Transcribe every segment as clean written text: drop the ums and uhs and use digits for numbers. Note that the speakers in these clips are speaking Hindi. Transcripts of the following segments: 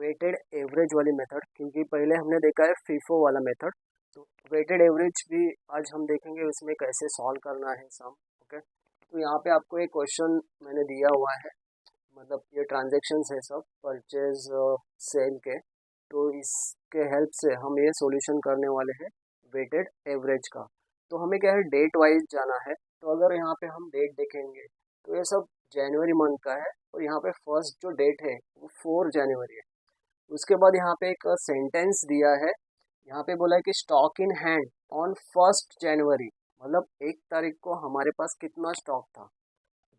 वेटेड एवरेज वाली मेथड, क्योंकि पहले हमने देखा है फीफो वाला मेथड। तो वेटेड एवरेज भी आज हम देखेंगे उसमें कैसे सॉल्व करना है सम। ओके, तो यहाँ पे आपको एक क्वेश्चन मैंने दिया हुआ है, मतलब ये ट्रांजेक्शन्स है सब परचेज सेल के। तो इसके हेल्प से हम ये सॉल्यूशन करने वाले हैं वेटेड एवरेज का। तो हमें क्या है, डेट वाइज जाना है। तो अगर यहाँ पे हम डेट देखेंगे तो ये सब जनवरी मंथ का है, और यहाँ पे फर्स्ट जो डेट है वो 4 जनवरी है। उसके बाद यहाँ पे एक सेंटेंस दिया है, यहाँ पे बोला है कि स्टॉक इन हैंड ऑन 1 जनवरी, मतलब 1 तारीख को हमारे पास कितना स्टॉक था।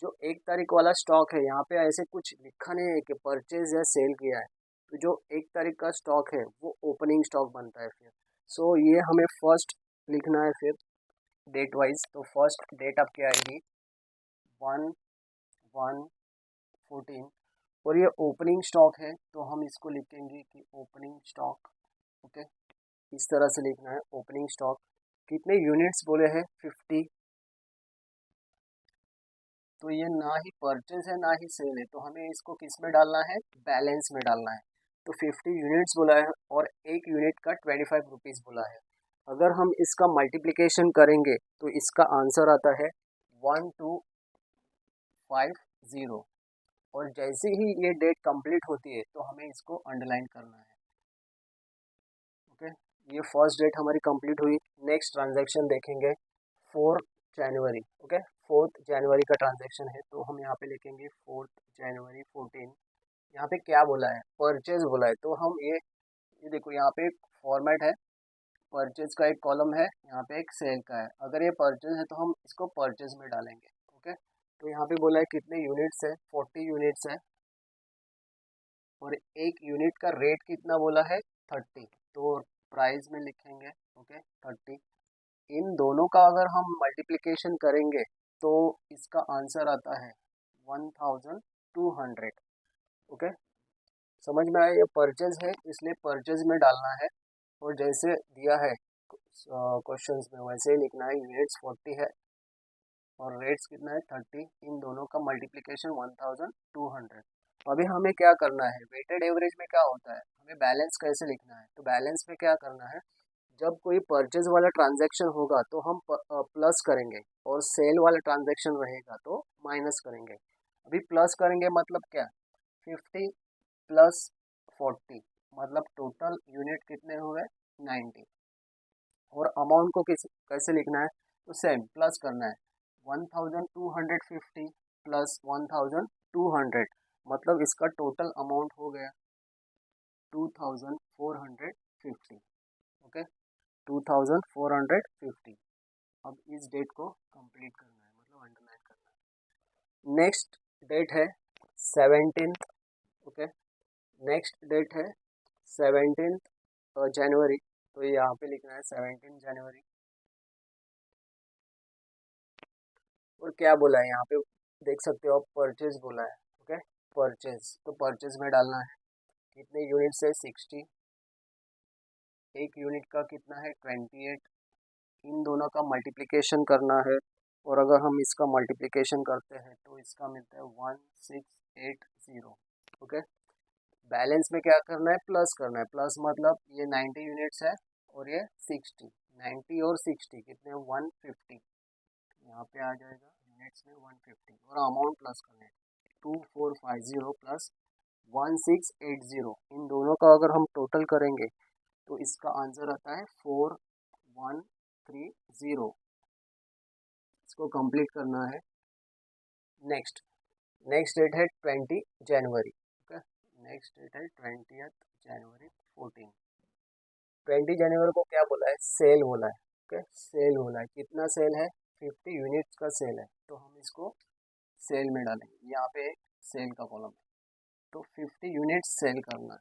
जो 1 तारीख वाला स्टॉक है, यहाँ पे ऐसे कुछ लिखा नहीं है कि परचेज या सेल किया है। तो जो 1 तारीख का स्टॉक है वो ओपनिंग स्टॉक बनता है फिर। सो ये हमें फर्स्ट लिखना है फिर डेट वाइज। तो फर्स्ट डेट आपकी आएगी 1/1/14, और ये ओपनिंग स्टॉक है तो हम इसको लिखेंगे कि ओपनिंग स्टॉक। ओके, इस तरह से लिखना है ओपनिंग स्टॉक। कितने यूनिट्स बोले हैं, 50। तो ये ना ही परचेज है ना ही सेल है, तो हमें इसको किस में डालना है, बैलेंस में डालना है। तो 50 यूनिट्स बोला है और एक यूनिट का 25 रुपीज़ बोला है। अगर हम इसका मल्टीप्लिकेशन करेंगे तो इसका आंसर आता है 1250। और जैसे ही ये डेट कंप्लीट होती है तो हमें इसको अंडरलाइन करना है। ओके, ये फर्स्ट डेट हमारी कंप्लीट हुई। नेक्स्ट ट्रांजैक्शन देखेंगे 4 जनवरी। ओके, 4 जनवरी का ट्रांजैक्शन है, तो हम यहाँ पे लिखेंगे 4 जनवरी 14। यहाँ पे क्या बोला है, परचेज बोला है। तो हम ये देखो, यहाँ पे एक फॉर्मेट है, परचेज का एक कॉलम है, यहाँ पे एक सेल का है। अगर ये परचेज है तो हम इसको परचेज में डालेंगे। ओके, तो यहाँ पे बोला है कितने यूनिट्स है, 40 यूनिट्स है, और एक यूनिट का रेट कितना बोला है, 30। तो प्राइस में लिखेंगे ओके 30। इन दोनों का अगर हम मल्टीप्लिकेशन करेंगे तो इसका आंसर आता है 1200। ओके, समझ में आया, ये परचेज है इसलिए परचेज में डालना है। और जैसे दिया है क्वेश्चंस में वैसे ही लिखना है। यूनिट्स 40 है और रेट्स कितना है, 30। इन दोनों का मल्टीप्लिकेशन 1200। अभी हमें क्या करना है, वेटेड एवरेज में क्या होता है, हमें बैलेंस कैसे लिखना है। तो बैलेंस में क्या करना है, जब कोई परचेज वाला ट्रांजैक्शन होगा तो हम प्लस करेंगे, और सेल वाला ट्रांजैक्शन रहेगा तो माइनस करेंगे। अभी प्लस करेंगे मतलब क्या, 50 प्लस 40, मतलब टोटल यूनिट कितने हुए, 90। और अमाउंट को कैसे लिखना है, तो सेम प्लस करना है, 1250 प्लस 1200, मतलब इसका टोटल अमाउंट हो गया 2450। ओके, 2450। अब इस डेट को कंप्लीट करना है, मतलब अंडरलाइन करना है। नेक्स्ट डेट है 17। ओके, नेक्स्ट डेट है 17 जनवरी। तो ये यहाँ पे लिखना है 17 जनवरी। और क्या बोला है यहाँ पे, देख सकते हो आप, परचेज बोला है। ओके, परचेज, तो परचेज में डालना है कितने यूनिट्स है, 60। एक यूनिट का कितना है, 28। इन दोनों का मल्टीप्लिकेशन करना है, और अगर हम इसका मल्टीप्लिकेशन करते हैं तो इसका मिलता है 1680। ओके, बैलेंस में क्या करना है, प्लस करना है। प्लस मतलब ये 90 यूनिट्स है और ये 60। 90 और 60 कितने, 150। यहाँ पे आ जाएगा यूनिट्स में 150, और अमाउंट प्लस करना है 2450 प्लस 1680। इन दोनों का अगर हम टोटल करेंगे तो इसका आंसर आता है 4130। इसको कंप्लीट करना है। नेक्स्ट नेक्स्ट डेट है 20 जनवरी। ओके, नेक्स्ट डेट है 20 जनवरी 14। 20 जनवरी को क्या बोला है, सेल बोला है। ओके, सेल बोला है, कितना सेल है, 50 यूनिट्स का सेल है, तो हम इसको सेल में डालेंगे। यहाँ पे सेल का कॉलम है, तो 50 यूनिट्स सेल करना है।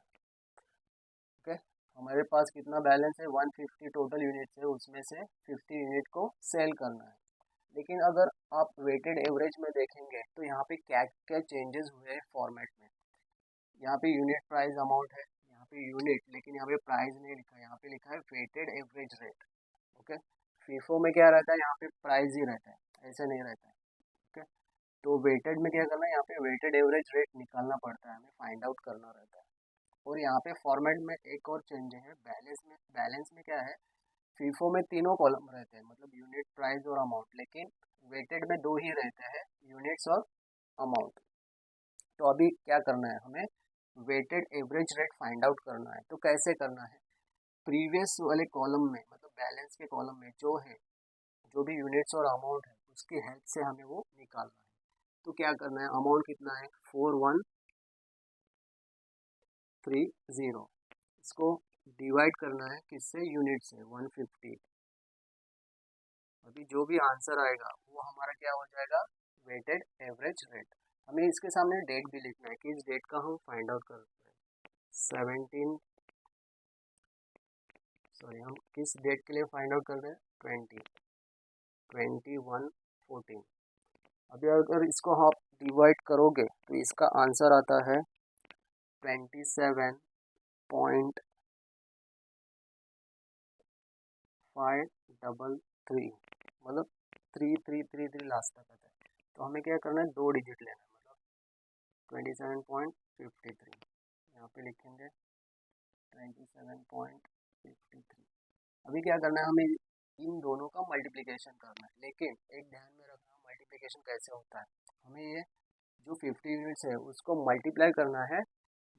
ओके, हमारे पास कितना बैलेंस है, 150 टोटल यूनिट्स है, उसमें से 50 यूनिट को सेल करना है। लेकिन अगर आप वेटेड एवरेज में देखेंगे तो यहाँ पे क्या क्या चेंजेस हुए हैं फॉर्मेट में। यहाँ पे यूनिट प्राइस अमाउंट है, यहाँ पे यूनिट, लेकिन यहाँ पे प्राइस नहीं लिखा है, यहाँ पे लिखा है weighted average rate. Okay, FIFO में क्या रहता है, यहाँ पे प्राइस ही रहता है, ऐसे नहीं रहता है। ओके, तो वेटेड में क्या करना है, यहाँ पे वेटेड एवरेज रेट निकालना पड़ता है, हमें फाइंड आउट करना रहता है। और यहाँ पे फॉर्मेट में एक और चेंज है, बैलेंस में क्या है, फीफो में तीनों कॉलम रहते हैं, मतलब यूनिट, प्राइस और अमाउंट, लेकिन वेटेड में दो ही रहते हैं, यूनिट्स और अमाउंट। तो अभी क्या करना है हमें, weighted average rate find out करना है। तो कैसे करना है, प्रीवियस वाले कॉलम में, मतलब बैलेंस के कॉलम में जो है, जो भी यूनिट्स और अमाउंट है, उसकी हेल्प से हमें वो निकालना है। तो क्या करना है, अमाउंट कितना है 4130, इसको डिवाइड करना है किससे, यूनिट से, 150। अभी जो भी आंसर आएगा वो हमारा क्या हो जाएगा, वेटेड एवरेज रेट। हमें इसके सामने डेट भी लिखना है कि इस डेट का हम फाइंड आउट कर रहे हैं, 17, सॉरी हम किस डेट के लिए फाइंड आउट कर रहे हैं, 21/14। अभी अगर इसको आप डिवाइड करोगे तो इसका आंसर आता है 27.5333, मतलब 3333 लास्ट तक आता है। तो हमें क्या करना है, दो डिजिट लेना है, मतलब 27.53, यहाँ पे लिखेंगे 27.53। अभी क्या करना है, हमें इन दोनों का मल्टीप्लिकेशन करना है, लेकिन एक ध्यान में रखना मल्टीप्लिकेशन कैसे होता है, हमें ये जो 50 यूनिट्स है उसको मल्टीप्लाई करना है,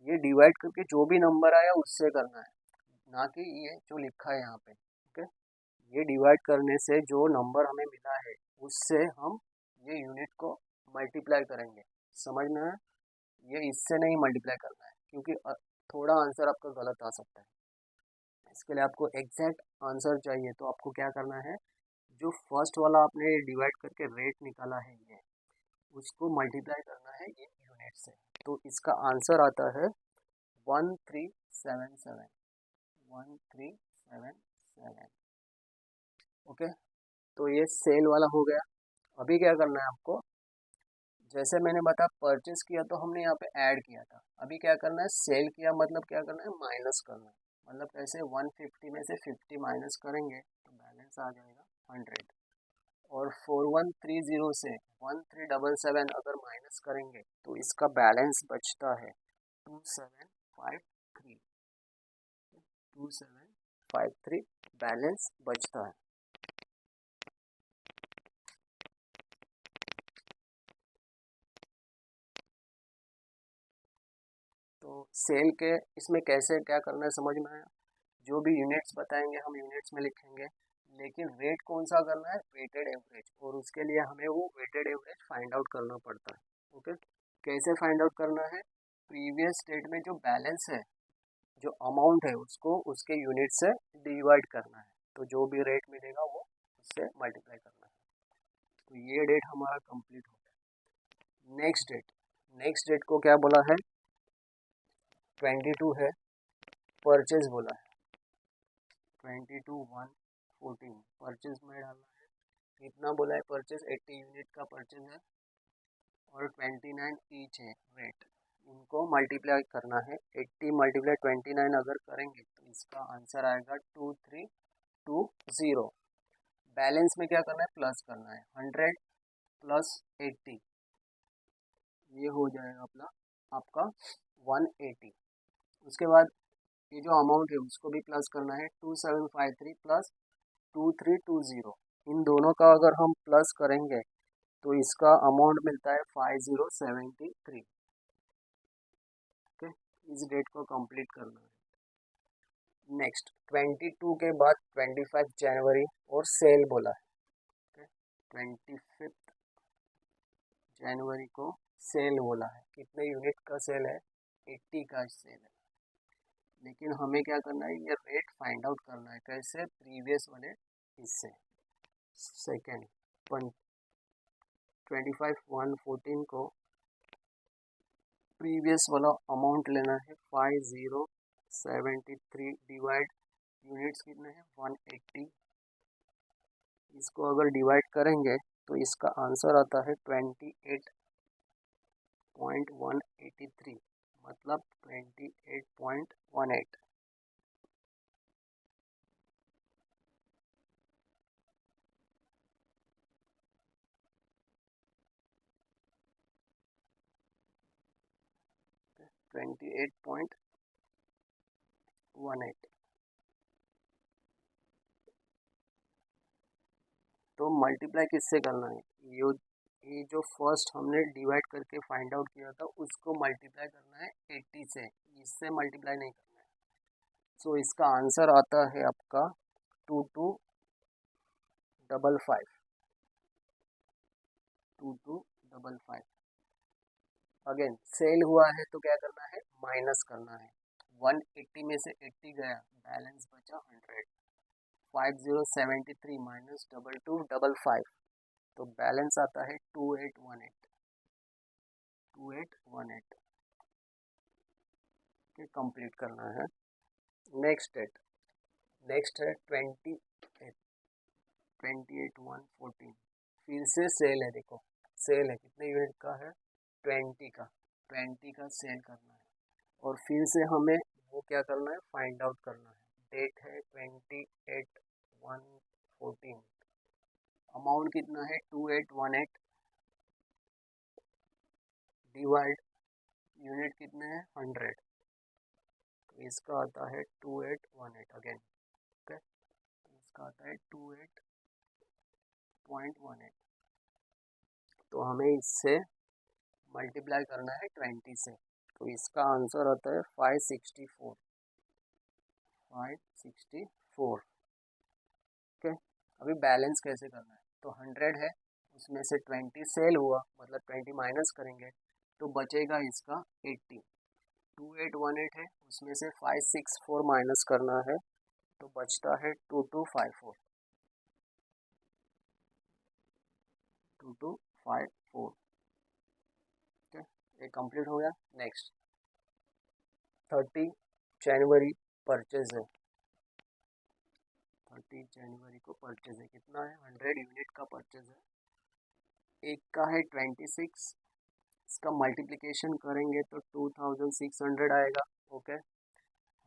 ये डिवाइड करके जो भी नंबर आया उससे करना है, ना कि ये जो लिखा है यहाँ पे। ओके, ये डिवाइड करने से जो नंबर हमें मिला है उससे हम ये यूनिट को मल्टीप्लाई करेंगे, समझ में है, ये इससे नहीं मल्टीप्लाई करना है, क्योंकि थोड़ा आंसर आपका गलत आ सकता है। इसके लिए आपको एग्जैक्ट आंसर चाहिए, तो आपको क्या करना है, जो फर्स्ट वाला आपने डिवाइड करके रेट निकाला है ये, उसको मल्टीप्लाई करना है ये यूनिट से। तो इसका आंसर आता है 1377, 1377। ओके, तो ये सेल वाला हो गया। अभी क्या करना है आपको, जैसे मैंने बताया परचेस किया तो हमने यहाँ पे ऐड किया था, अभी क्या करना है, सेल किया मतलब क्या करना है, माइनस करना है, मतलब कैसे, 150 में से 50 माइनस करेंगे तो बैलेंस आ जाएगा 100, और 4130 से 1377 अगर माइनस करेंगे तो इसका बैलेंस बचता है 2753, 2753 बैलेंस बचता है। तो सेल के इसमें कैसे क्या करना है समझ में आया, जो भी यूनिट्स बताएंगे हम यूनिट्स में लिखेंगे, लेकिन रेट कौन सा करना है, वेटेड एवरेज, और उसके लिए हमें वो वेटेड एवरेज फाइंड आउट करना पड़ता है। ओके, कैसे फाइंड आउट करना है, प्रीवियस डेट में जो बैलेंस है, जो अमाउंट है, उसको उसके यूनिट से डिवाइड करना है, तो जो भी रेट मिलेगा वो उससे मल्टीप्लाई करना है। तो ये डेट हमारा कंप्लीट हो गया। नेक्स्ट डेट को क्या बोला है, 22 है, परचेज बोला है 22/114, परचेज में डालना है, कितना बोला है परचेज, 80 यूनिट का परचेज है, और 29 ईच है रेट, इनको मल्टीप्लाई करना है, 80 मल्टीप्लाई 29 अगर करेंगे तो इसका आंसर आएगा 2320। बैलेंस में क्या करना है, प्लस करना है, 100 प्लस 80, ये हो जाएगा अपना आपका 180। उसके बाद ये जो अमाउंट है उसको भी प्लस करना है, 2753 प्लस 2320, इन दोनों का अगर हम प्लस करेंगे तो इसका अमाउंट मिलता है 5073। ओके, इस डेट को कंप्लीट करना है। नेक्स्ट 22 के बाद 25 जनवरी और सेल बोला है, 25 जनवरी को सेल बोला है, कितने यूनिट का सेल है, 80 का सेल है, लेकिन हमें क्या करना है, ये रेट फाइंड आउट करना है, कैसे, प्रीवियस वाले इससे, सेकेंड 25/114 को प्रीवियस वाला अमाउंट लेना है 5073 डिवाइड, यूनिट्स कितने हैं 180, इसको अगर डिवाइड करेंगे तो इसका आंसर आता है 28.183, मतलब 28.18। 18। तो मल्टीप्लाई किससे करना है, ये जो फर्स्ट हमने डिवाइड करके फाइंड आउट किया था उसको मल्टीप्लाई करना है 80 से, इससे मल्टीप्लाई नहीं करना है। सो इसका आंसर आता है आपका 2255, 2255। अगेन सेल हुआ है तो क्या करना है, माइनस करना है। 180 में से 80 गया, बैलेंस बचा 100। 5073 माइनस 2255, तो बैलेंस आता है 2818, 2818 के कंप्लीट करना है। नेक्स्ट है 28,114। फिर से सेल है, देखो सेल है, कितने यूनिट का है, 20 का, 20 का सेल करना है। और फिर से हमें वो क्या करना है, फाइंड आउट करना है। डेट है 28,114, अमाउंट कितना है 2818, डिवाइड यूनिट कितने हैं 100, तो इसका आता है 2818 अगेन। ओके, इसका आता है 28.18। तो हमें इससे मल्टीप्लाई करना है 20 से, तो इसका आंसर आता है 564, 564। ओके, अभी बैलेंस कैसे करना है, तो 100 है, उसमें से 20 सेल हुआ, मतलब 20 माइनस करेंगे तो बचेगा इसका 80। 2818 है, उसमें से 564 माइनस करना है तो बचता है 2254, 2254। ठीक है, ये कंप्लीट हो गया। नेक्स्ट 30 जनवरी परचेज है, 30 जनवरी को परचेज है, कितना है 100 यूनिट का परचेज है। एक का है 26, इसका मल्टीप्लिकेशन करेंगे तो 2600 आएगा। ओके,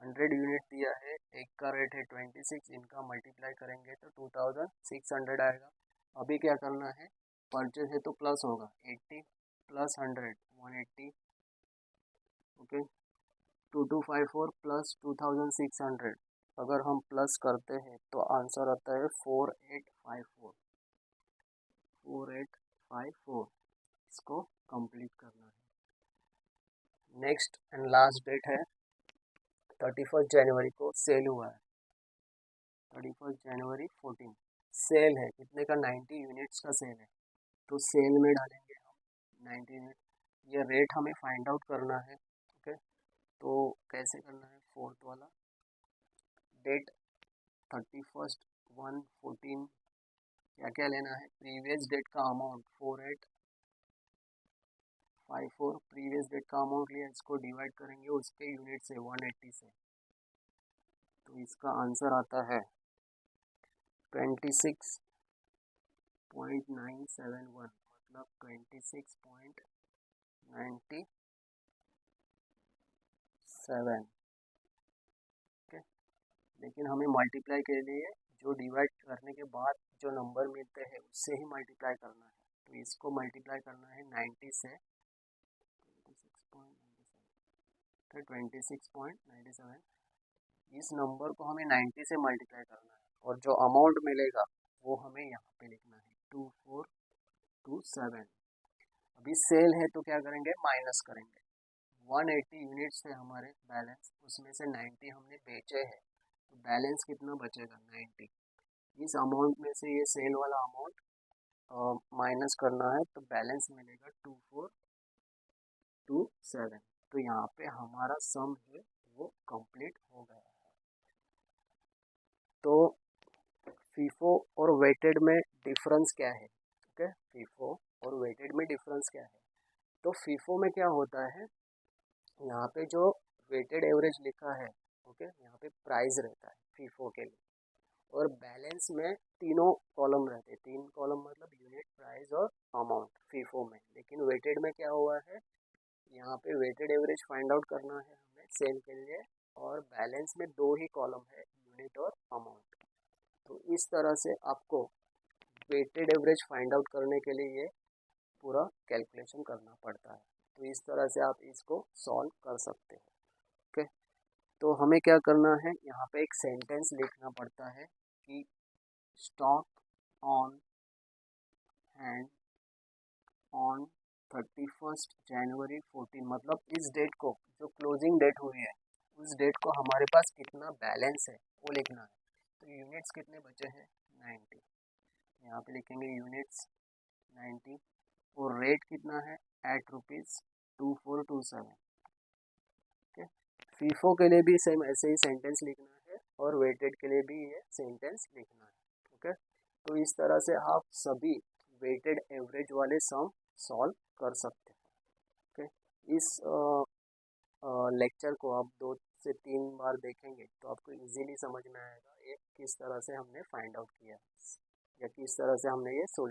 100 यूनिट दिया है, एक का रेट है 26, इनका मल्टीप्लाई करेंगे तो 2600 आएगा। अभी क्या करना है, परचेज है तो प्लस होगा, 80 प्लस 100 180। ओके, 2254 प्लस 2600, अगर हम प्लस करते हैं तो आंसर आता है 4854, 4854। इसको कंप्लीट करना है। नेक्स्ट एंड लास्ट डेट है 31 जनवरी को सेल हुआ है, 31 जनवरी 14 सेल है, कितने का 90 यूनिट्स का सेल है, तो सेल में डालेंगे हम 90 यूनिट। ये रेट हमें फाइंड आउट करना है। ओके, तो कैसे करना है, फोर्थ वाला डेट 31/1/14, क्या क्या लेना है, प्रीवियस डेट का अमाउंट 4854, प्रीवियस डेट का अमाउंट लिया, इसको डिवाइड करेंगे उसके यूनिट से 180 से, तो इसका आंसर आता है 26.971, मतलब 26.97। ओके, लेकिन हमें मल्टीप्लाई के लिए जो डिवाइड करने के बाद जो नंबर मिलते हैं उससे ही मल्टीप्लाई करना है, तो इसको मल्टीप्लाई करना है 90 से, 26.97, इस नंबर को हमें 90 से मल्टीप्लाई करना है, और जो अमाउंट मिलेगा वो हमें यहाँ पे लिखना है 2427। अभी सेल है तो क्या करेंगे, माइनस करेंगे, 180 यूनिट्स थे हमारे बैलेंस, उसमें से 90 हमने बेचे हैं, तो बैलेंस कितना बचेगा 90। इस अमाउंट में से ये सेल वाला अमाउंट माइनस करना है, तो बैलेंस मिलेगा 2427। तो यहाँ पे हमारा सम है वो कंप्लीट हो गया है। तो फीफो और वेटेड में डिफरेंस क्या है, ओके, फीफो और वेटेड में डिफरेंस क्या है, तो फीफो में क्या होता है, यहाँ पे जो वेटेड एवरेज लिखा है, ओके, यहाँ पे प्राइस रहता है फीफो के लिए, और बैलेंस में तीनों कॉलम रहते हैं, 3 कॉलम मतलब यूनिट, प्राइस और अमाउंट फीफो में। लेकिन वेटेड में क्या हुआ है, यहाँ पे वेटेड एवरेज फाइंड आउट करना है हमें सेल के लिए, और बैलेंस में 2 ही कॉलम है, यूनिट और अमाउंट। तो इस तरह से आपको वेटेड एवरेज फाइंड आउट करने के लिए ये पूरा कैलकुलेशन करना पड़ता है। तो इस तरह से आप इसको सॉल्व कर सकते हैं। ओके। तो हमें क्या करना है, यहाँ पे एक सेंटेंस लिखना पड़ता है कि स्टॉक ऑन हैंड ऑन 31 जनवरी 14, मतलब इस डेट को, जो क्लोजिंग डेट हुई है उस डेट को हमारे पास कितना बैलेंस है वो लिखना है। तो यूनिट्स कितने बचे हैं, 90। यहाँ पे लिखेंगे यूनिट्स 90 और रेट कितना है, एट ₹2427। ओके, फीफो के लिए भी सेम ऐसे ही सेंटेंस लिखना है और वेटेड के लिए भी ये सेंटेंस लिखना है। ओके, तो इस तरह से आप सभी वेटेड एवरेज वाले सम सॉल्व कर सकते हैं। ओके, इस लेक्चर को आप 2 से 3 बार देखेंगे तो आपको इजीली समझ में आएगा ये किस तरह से हमने फाइंड आउट किया या किस तरह से हमने ये सोल्व